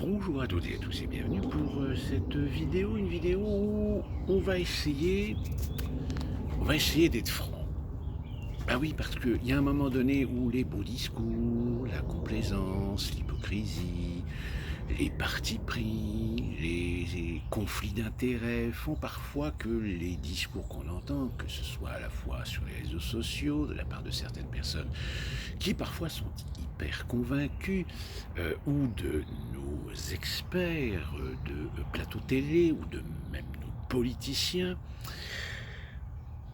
Bonjour à toutes et à tous et bienvenue pour cette vidéo, une vidéo où on va essayer d'être franc. Bah oui, parce qu'il y a un moment donné où les beaux discours, la complaisance, l'hypocrisie, les partis pris, les conflits d'intérêts font parfois que les discours qu'on entend, que ce soit à la fois sur les réseaux sociaux, de la part de certaines personnes qui parfois sont hyper convaincus, ou de nos experts de plateau télé, ou de même nos politiciens.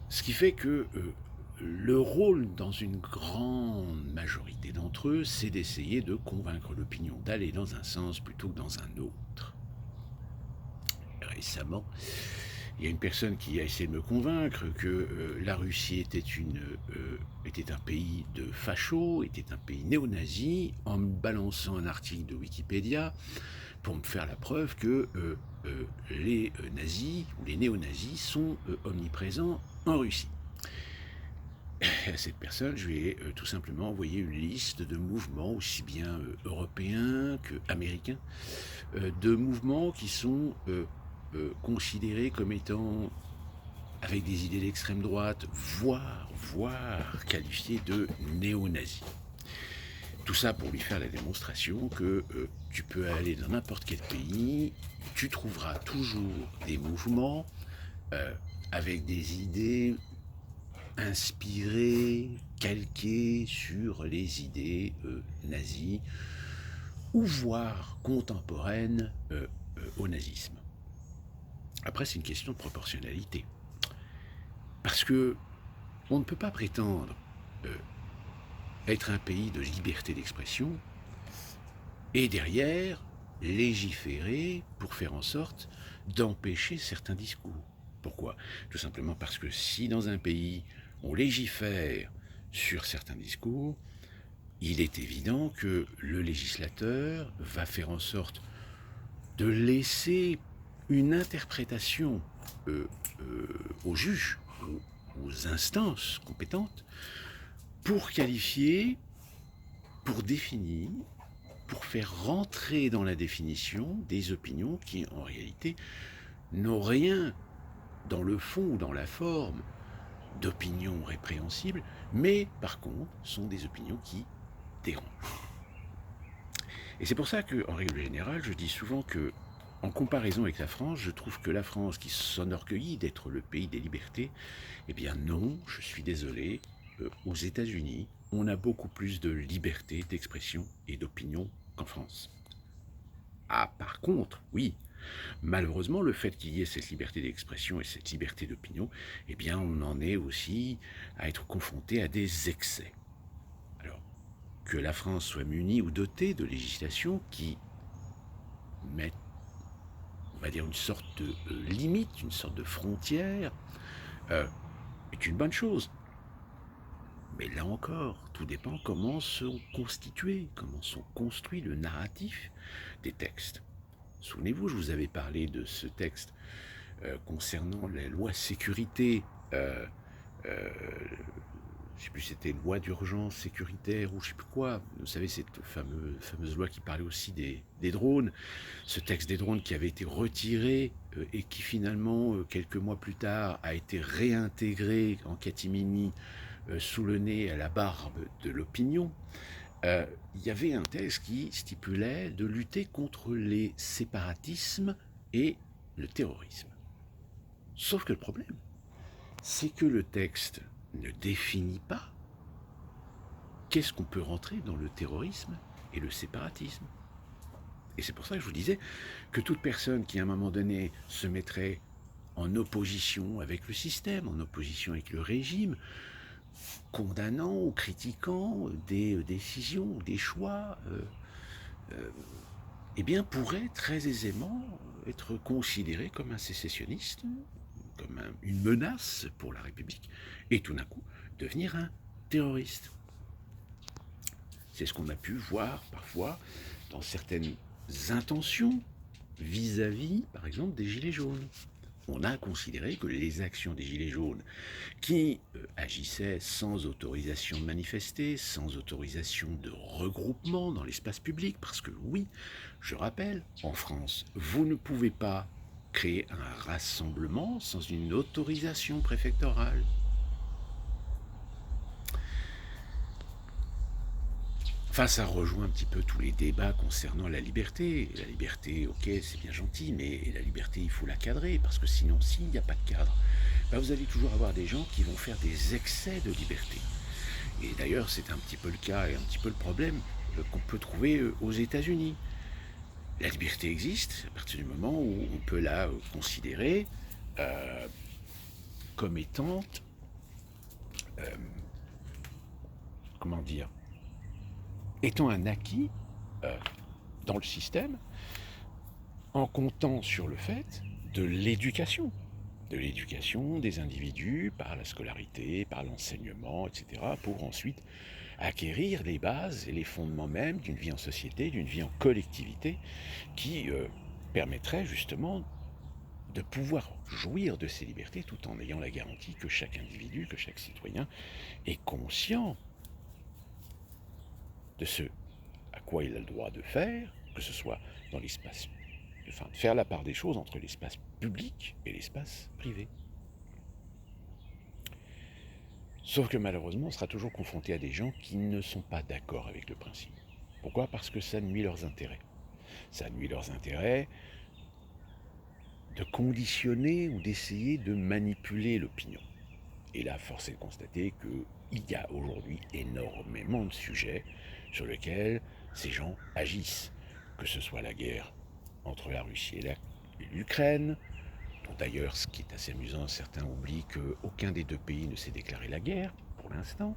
Ce qui fait que le rôle dans une grande majorité d'entre eux, c'est d'essayer de convaincre l'opinion d'aller dans un sens plutôt que dans un autre. Récemment, il y a une personne qui a essayé de me convaincre que la Russie était un pays de fachos, était un pays néo-nazi, en me balançant un article de Wikipédia pour me faire la preuve que les nazis ou les néo-nazis sont omniprésents en Russie. Et à cette personne, je lui ai tout simplement envoyé une liste de mouvements, aussi bien européens qu'américains, de mouvements qui sont considérés comme étant avec des idées d'extrême droite, voire qualifiés de néo-nazis. Tout ça pour lui faire la démonstration que tu peux aller dans n'importe quel pays, tu trouveras toujours des mouvements avec des idées inspirées, calquées sur les idées nazies, ou voire contemporaines au nazisme. Après, c'est une question de proportionnalité. Parce que on ne peut pas prétendre être un pays de liberté d'expression et derrière légiférer pour faire en sorte d'empêcher certains discours. Pourquoi? Tout simplement parce que si dans un pays on légifère sur certains discours, il est évident que le législateur va faire en sorte de laisser une interprétation aux juges, aux instances compétentes, pour qualifier, pour définir, pour faire rentrer dans la définition des opinions qui, en réalité, n'ont rien dans le fond ou dans la forme d'opinions répréhensibles, mais par contre sont des opinions qui dérangent. Et c'est pour ça que, en règle générale, je dis souvent que, en comparaison avec la France, je trouve que la France, qui s'enorgueillit d'être le pays des libertés, eh bien non, je suis désolé, aux États-Unis, on a beaucoup plus de liberté d'expression et d'opinion qu'en France. Ah, par contre, oui, malheureusement, le fait qu'il y ait cette liberté d'expression et cette liberté d'opinion, eh bien, on en est aussi à être confronté à des excès. Alors, que la France soit munie ou dotée de législation qui mettent, on va dire, une sorte de limite, une sorte de frontière, est une bonne chose. Mais là encore, tout dépend comment sont constitués, comment sont construits le narratif des textes. Souvenez-vous, je vous avais parlé de ce texte concernant les lois sécurité, je ne sais plus si c'était loi d'urgence sécuritaire ou je ne sais plus quoi. Vous savez, cette fameuse loi qui parlait aussi des drones. Ce texte des drones qui avait été retiré et qui finalement, quelques mois plus tard, a été réintégré en catimini sous le nez à la barbe de l'opinion. Il y avait un texte qui stipulait de lutter contre les séparatismes et le terrorisme. Sauf que le problème, c'est que le texte ne définit pas qu'est-ce qu'on peut rentrer dans le terrorisme et le séparatisme. Et c'est pour ça que je vous disais que toute personne qui à un moment donné se mettrait en opposition avec le système, en opposition avec le régime, condamnant ou critiquant des décisions, des choix, eh bien pourrait très aisément être considéré comme un sécessionniste, comme une menace pour la République, et tout d'un coup devenir un terroriste. C'est ce qu'on a pu voir parfois dans certaines intentions vis-à-vis, par exemple, des Gilets jaunes. on a considéré que les actions des Gilets jaunes qui agissaient sans autorisation de manifester, sans autorisation de regroupement dans l'espace public, parce que oui, je rappelle, en France, vous ne pouvez pas créer un rassemblement sans une autorisation préfectorale. Enfin, ça rejoint un petit peu tous les débats concernant la liberté. La liberté, ok, c'est bien gentil, mais la liberté, il faut la cadrer, parce que sinon, s'il n'y a pas de cadre, ben vous allez toujours avoir des gens qui vont faire des excès de liberté. Et d'ailleurs, c'est un petit peu le cas et un petit peu le problème qu'on peut trouver aux États-Unis. La liberté existe à partir du moment où on peut la considérer comme étant, comment dire, étant un acquis dans le système, en comptant sur le fait de l'éducation des individus par la scolarité, par l'enseignement, etc., pour ensuite acquérir les bases et les fondements même d'une vie en société, d'une vie en collectivité, qui permettrait justement de pouvoir jouir de ces libertés tout en ayant la garantie que chaque individu, que chaque citoyen est conscient de ce à quoi il a le droit de faire, que ce soit dans l'espace, enfin, de faire la part des choses entre l'espace public et l'espace privé. Sauf que malheureusement, on sera toujours confronté à des gens qui ne sont pas d'accord avec le principe. Pourquoi ? Parce que ça nuit leurs intérêts. Ça nuit leurs intérêts de conditionner ou d'essayer de manipuler l'opinion. Et là, force est de constater qu'il y a aujourd'hui énormément de sujets sur lesquels ces gens agissent. Que ce soit la guerre entre la Russie et l'Ukraine, dont d'ailleurs, ce qui est assez amusant, certains oublient qu'aucun des deux pays ne s'est déclaré la guerre, pour l'instant,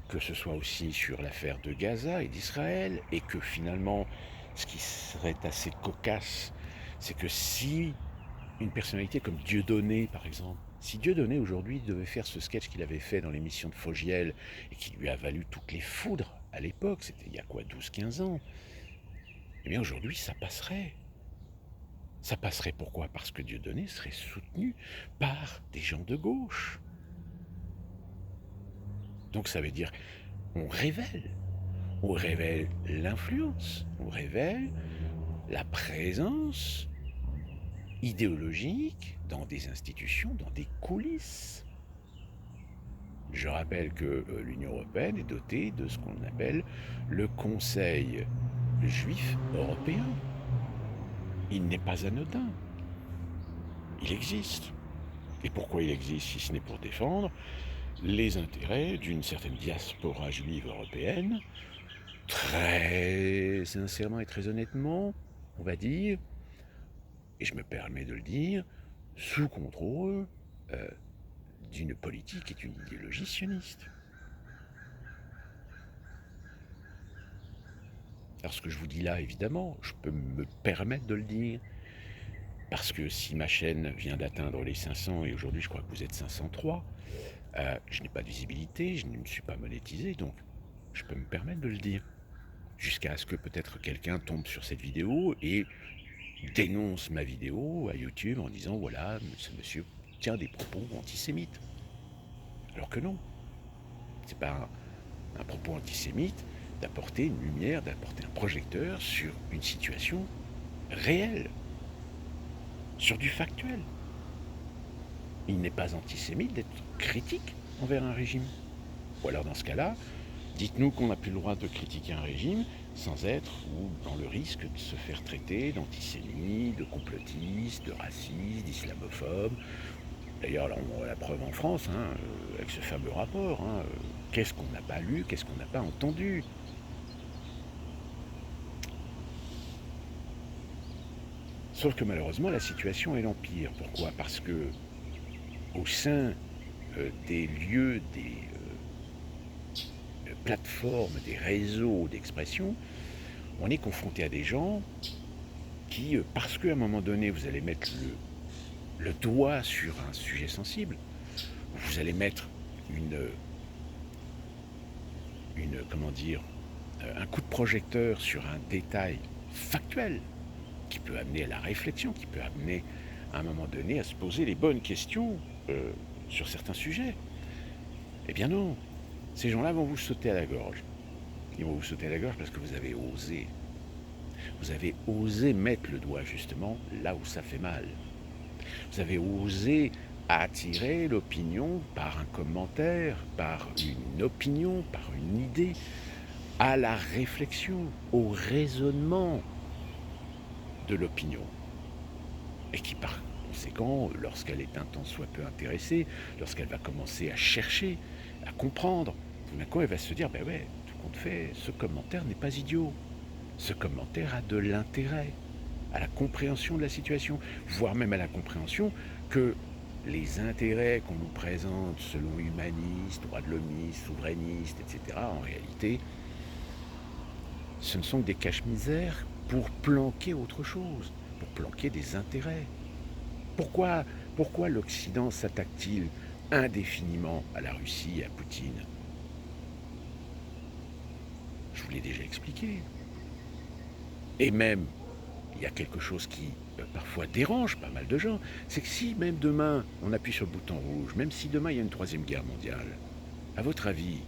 que ce soit aussi sur l'affaire de Gaza et d'Israël, et que finalement, ce qui serait assez cocasse, c'est que si une personnalité comme Dieudonné, par exemple, si Dieudonné aujourd'hui devait faire ce sketch qu'il avait fait dans l'émission de Fogiel, et qui lui a valu toutes les foudres à l'époque, c'était il y a quoi, 12-15 ans, eh bien aujourd'hui ça passerait. Ça passerait pourquoi ? Parce que Dieudonné serait soutenu par des gens de gauche. Donc ça veut dire, on révèle l'influence, on révèle la présence idéologique dans des institutions, dans des coulisses. Je rappelle que l'Union européenne est dotée de ce qu'on appelle le Conseil juif européen. Il n'est pas anodin. Il existe. Et pourquoi il existe si ce n'est pour défendre les intérêts d'une certaine diaspora juive européenne, très sincèrement et très honnêtement, on va dire, et je me permets de le dire, sous contrôle d'une politique et d'une idéologie sioniste. Alors ce que je vous dis là, évidemment, je peux me permettre de le dire, parce que si ma chaîne vient d'atteindre les 500, et aujourd'hui je crois que vous êtes 503, je n'ai pas de visibilité, je ne me suis pas monétisé, donc je peux me permettre de le dire. Jusqu'à ce que peut-être quelqu'un tombe sur cette vidéo et dénonce ma vidéo à YouTube en disant voilà, ce monsieur tient des propos antisémites. Alors que non, c'est pas un propos antisémite d'apporter une lumière, d'apporter un projecteur sur une situation réelle, sur du factuel. Il n'est pas antisémite d'être critique envers un régime. Ou alors dans ce cas-là, dites-nous qu'on n'a plus le droit de critiquer un régime sans être ou dans le risque de se faire traiter d'antisémite, de complotiste, de raciste, d'islamophobe. D'ailleurs, on a la preuve en France, avec ce fameux rapport. Qu'est-ce qu'on n'a pas lu, qu'est-ce qu'on n'a pas entendu ? Sauf que malheureusement, la situation est l'empire. Pourquoi ? Parce que au sein des lieux, des plateformes, des réseaux d'expression, on est confronté à des gens qui, parce qu'à un moment donné, vous allez mettre le doigt sur un sujet sensible, vous allez mettre un coup de projecteur sur un détail factuel qui peut amener à la réflexion, qui peut amener à un moment donné, à se poser les bonnes questions sur certains sujets. Eh bien non, ces gens-là vont vous sauter à la gorge. Ils vont vous sauter à la gorge parce que vous avez osé. Vous avez osé mettre le doigt justement là où ça fait mal. Vous avez osé attirer l'opinion par un commentaire, par une opinion, par une idée, à la réflexion, au raisonnement de l'opinion. Et qui par conséquent, lorsqu'elle est un tant soit peu intéressée, lorsqu'elle va commencer à chercher, à comprendre, tout d'un coup elle va se dire, ben ouais, tout compte fait, ce commentaire n'est pas idiot. Ce commentaire a de l'intérêt à la compréhension de la situation, voire même à la compréhension que les intérêts qu'on nous présente selon humanistes, droits de l'hommistes, souverainistes, etc., en réalité, ce ne sont que des cache-misères pour planquer autre chose, pour planquer des intérêts. Pourquoi l'Occident s'attaque-t-il indéfiniment à la Russie et à Poutine? Je vous l'ai déjà expliqué. Et même, il y a quelque chose qui parfois dérange pas mal de gens, c'est que si même demain on appuie sur le bouton rouge, même si demain il y a une troisième guerre mondiale, à votre avis,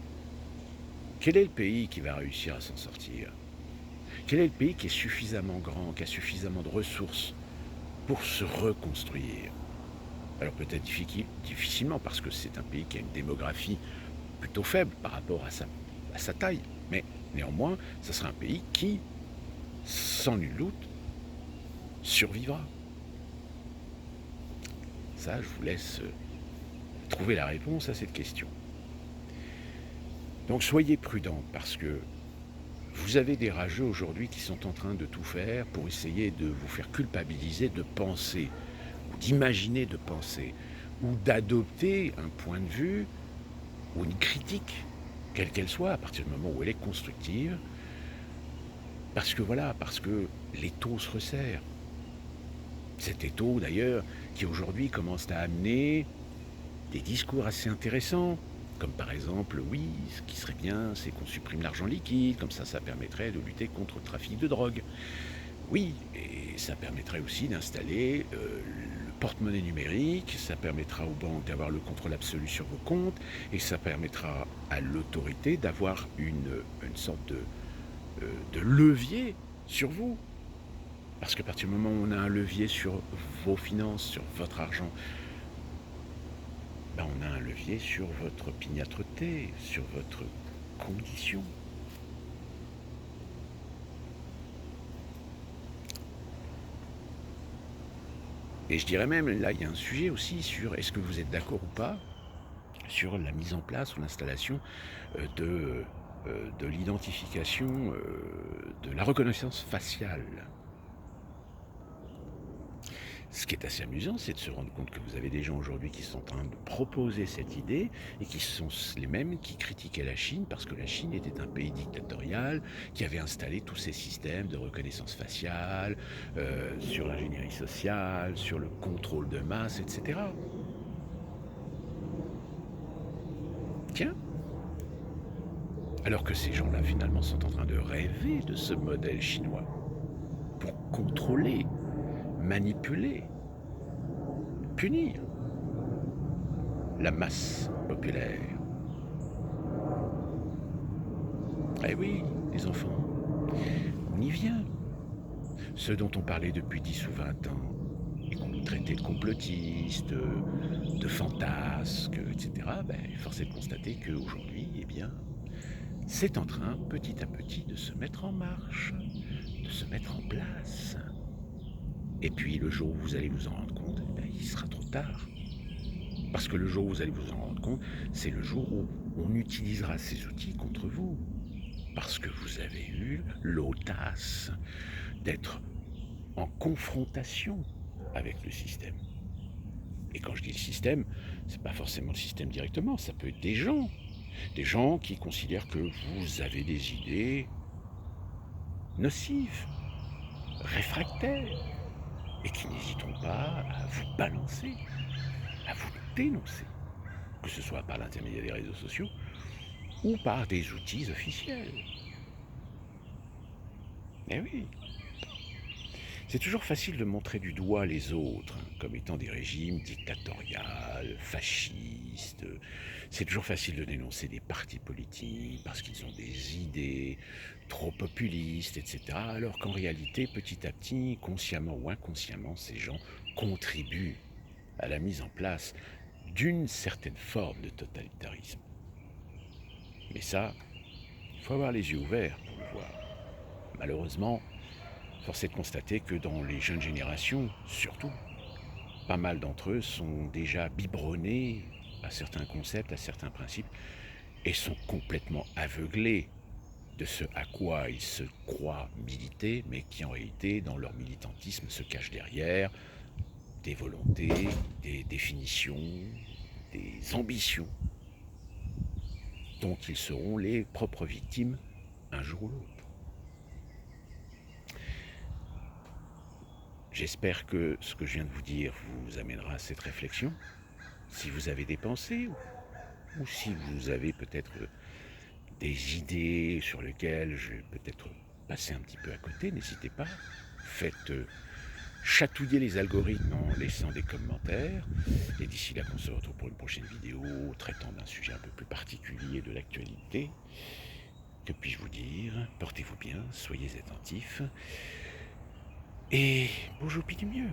quel est le pays qui va réussir à s'en sortir? Quel est le pays qui est suffisamment grand, qui a suffisamment de ressources pour se reconstruire? Alors peut-être difficilement parce que c'est un pays qui a une démographie plutôt faible par rapport à sa taille, mais néanmoins, ce sera un pays qui, sans nul doute, survivra. Ça, je vous laisse trouver la réponse à cette question. Donc soyez prudents parce que vous avez des rageux aujourd'hui qui sont en train de tout faire pour essayer de vous faire culpabiliser de penser, ou d'imaginer de penser, ou d'adopter un point de vue ou une critique, quelle qu'elle soit, à partir du moment où elle est constructive, parce que l'étau se resserre. Cet étau, d'ailleurs, qui aujourd'hui commence à amener des discours assez intéressants, comme par exemple, oui, ce qui serait bien, c'est qu'on supprime l'argent liquide, comme ça permettrait de lutter contre le trafic de drogue. Oui, et ça permettrait aussi d'installer le porte-monnaie numérique, ça permettra aux banques d'avoir le contrôle absolu sur vos comptes, et ça permettra à l'autorité d'avoir une sorte de levier sur vous. Parce qu'à partir du moment où on a un levier sur vos finances, sur votre argent, ben on a un levier sur votre opiniâtreté, sur votre condition. Et je dirais même, là, il y a un sujet aussi sur est-ce que vous êtes d'accord ou pas sur la mise en place ou l'installation de l'identification, de la reconnaissance faciale. Ce qui est assez amusant, c'est de se rendre compte que vous avez des gens aujourd'hui qui sont en train de proposer cette idée et qui sont les mêmes qui critiquaient la Chine parce que la Chine était un pays dictatorial qui avait installé tous ces systèmes de reconnaissance faciale, sur l'ingénierie sociale, sur le contrôle de masse, etc. Tiens, alors que ces gens-là finalement sont en train de rêver de ce modèle chinois pour contrôler, manipuler, punir la masse populaire. Eh oui, les enfants, on y vient. Ceux dont on parlait depuis 10 ou 20 ans, et qu'on nous traitait de complotistes, de fantasques, etc., ben, force est de constater qu'aujourd'hui, eh bien, c'est en train, petit à petit, de se mettre en marche, de se mettre en place. Et puis le jour où vous allez vous en rendre compte, eh bien, il sera trop tard. Parce que le jour où vous allez vous en rendre compte, c'est le jour où on utilisera ces outils contre vous. Parce que vous avez eu l'audace d'être en confrontation avec le système. Et quand je dis le système, c'est pas forcément le système directement, ça peut être des gens qui considèrent que vous avez des idées nocives, réfractaires, et qui n'hésiteront pas à vous balancer, à vous dénoncer, que ce soit par l'intermédiaire des réseaux sociaux ou par des outils officiels. Eh oui, C'est toujours facile de montrer du doigt les autres comme étant des régimes dictatoriaux, fascistes. C'est toujours facile de dénoncer des partis politiques parce qu'ils ont des idées trop populistes, etc. Alors qu'en réalité, petit à petit, consciemment ou inconsciemment, ces gens contribuent à la mise en place d'une certaine forme de totalitarisme. Mais ça, il faut avoir les yeux ouverts pour le voir. Malheureusement, force est de constater que dans les jeunes générations, surtout, pas mal d'entre eux sont déjà biberonnés à certains concepts, à certains principes, et sont complètement aveuglés de ce à quoi ils se croient militer, mais qui en réalité, dans leur militantisme, se cache derrière des volontés, des définitions, des ambitions, dont ils seront les propres victimes un jour ou l'autre. J'espère que ce que je viens de vous dire vous amènera à cette réflexion. Si vous avez des pensées, ou si vous avez peut-être des idées sur lesquelles je vais peut-être passer un petit peu à côté, n'hésitez pas. Faites chatouiller les algorithmes en laissant des commentaires. Et d'ici là qu'on se retrouve pour une prochaine vidéo traitant d'un sujet un peu plus particulier de l'actualité. Que puis-je vous dire? Portez-vous bien, soyez attentifs. Et bonjour, puis du mieux.